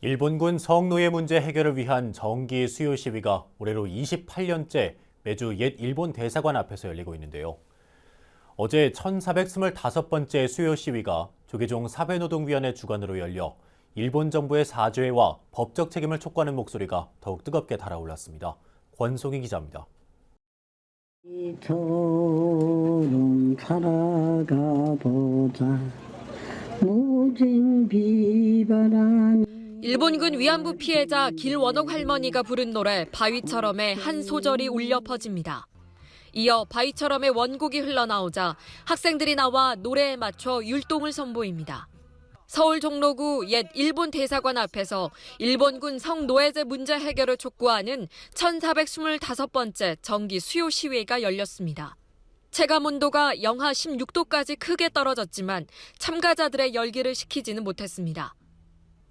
일본군 성노예 문제 해결을 위한 정기 수요 시위가 올해로 28년째 매주 옛 일본 대사관 앞에서 열리고 있는데요. 어제 1425번째 수요 시위가 조계종 사회노동위원회 주관으로 열려 일본 정부의 사죄와 법적 책임을 촉구하는 목소리가 더욱 뜨겁게 달아올랐습니다. 권송희 기자입니다. 이처럼 살아가 보자. 무진 비바람. 일본군 위안부 피해자 길원옥 할머니가 부른 노래 바위처럼의 한 소절이 울려 퍼집니다. 이어 바위처럼의 원곡이 흘러나오자 학생들이 나와 노래에 맞춰 율동을 선보입니다. 서울 종로구 옛 일본 대사관 앞에서 일본군 성노예제 문제 해결을 촉구하는 1425번째 정기 수요 시위가 열렸습니다. 체감 온도가 영하 16도까지 크게 떨어졌지만 참가자들의 열기를 식히지는 못했습니다.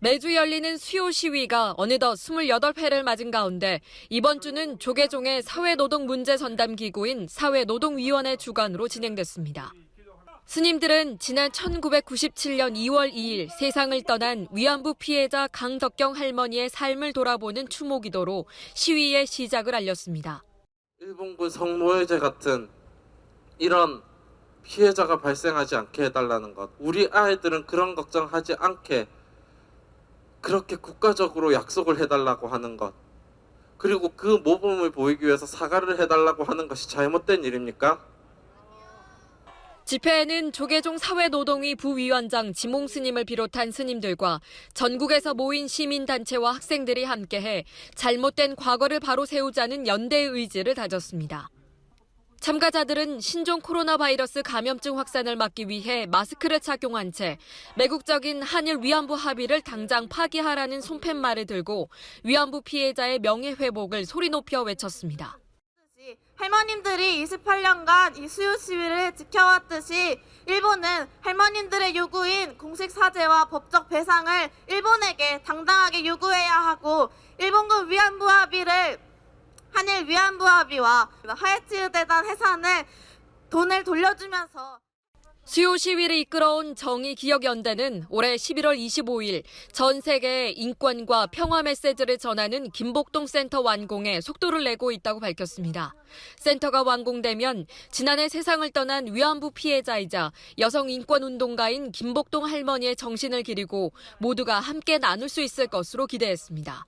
매주 열리는 수요 시위가 어느덧 28회를 맞은 가운데 이번 주는 조계종의 사회노동 문제 전담 기구인 사회노동위원회 주관으로 진행됐습니다. 스님들은 지난 1997년 2월 2일 세상을 떠난 위안부 피해자 강덕경 할머니의 삶을 돌아보는 추모기도로 시위의 시작을 알렸습니다. 일본군 성노예제 같은 이런 피해자가 발생하지 않게 해달라는 것, 우리 아이들은 그런 걱정하지 않게 그렇게 국가적으로 약속을 해달라고 하는 것, 그리고 그 모범을 보이기 위해서 사과를 해달라고 하는 것이 잘못된 일입니까? 집회에는 조계종 사회노동위 부위원장 지몽 스님을 비롯한 스님들과 전국에서 모인 시민단체와 학생들이 함께해 잘못된 과거를 바로 세우자는 연대의 의지를 다졌습니다. 참가자들은 신종 코로나 바이러스 감염증 확산을 막기 위해 마스크를 착용한 채 매국적인 한일 위안부 합의를 당장 파기하라는 손팻말을 들고 위안부 피해자의 명예회복을 소리 높여 외쳤습니다. 할머님들이 28년간 이 수요 시위를 지켜왔듯이 일본은 할머님들의 요구인 공식 사죄와 법적 배상을 일본에게 당당하게 요구해야 하고 일본군 위안부 합의를 한일 위안부 합의와 하야츠대단 해산을 돈을 돌려주면서 수요 시위를 이끌어온 정의기억연대는 올해 11월 25일 전 세계에 인권과 평화 메시지를 전하는 김복동 센터 완공에 속도를 내고 있다고 밝혔습니다. 센터가 완공되면 지난해 세상을 떠난 위안부 피해자이자 여성 인권운동가인 김복동 할머니의 정신을 기리고 모두가 함께 나눌 수 있을 것으로 기대했습니다.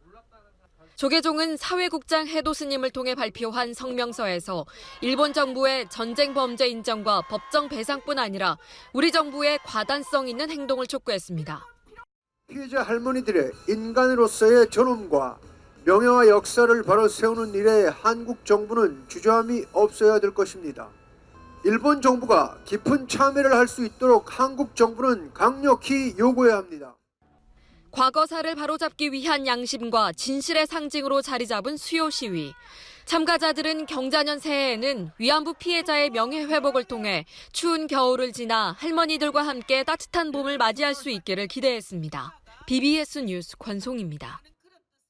조계종은 사회국장 해도 스님을 통해 발표한 성명서에서 일본 정부의 전쟁 범죄 인정과 법정 배상뿐 아니라 우리 정부의 과단성 있는 행동을 촉구했습니다. 피해자 할머니들의 인간으로서의 존엄과 명예와 역사를 바로 세우는 일에 한국 정부는 주저함이 없어야 될 것입니다. 일본 정부가 깊은 참여를 할 수 있도록 한국 정부는 강력히 요구해야 합니다. 과거사를 바로잡기 위한 양심과 진실의 상징으로 자리 잡은 수요 시위. 참가자들은 경자년 새해에는 위안부 피해자의 명예회복을 통해 추운 겨울을 지나 할머니들과 함께 따뜻한 봄을 맞이할 수 있기를 기대했습니다. BBS 뉴스 권송입니다.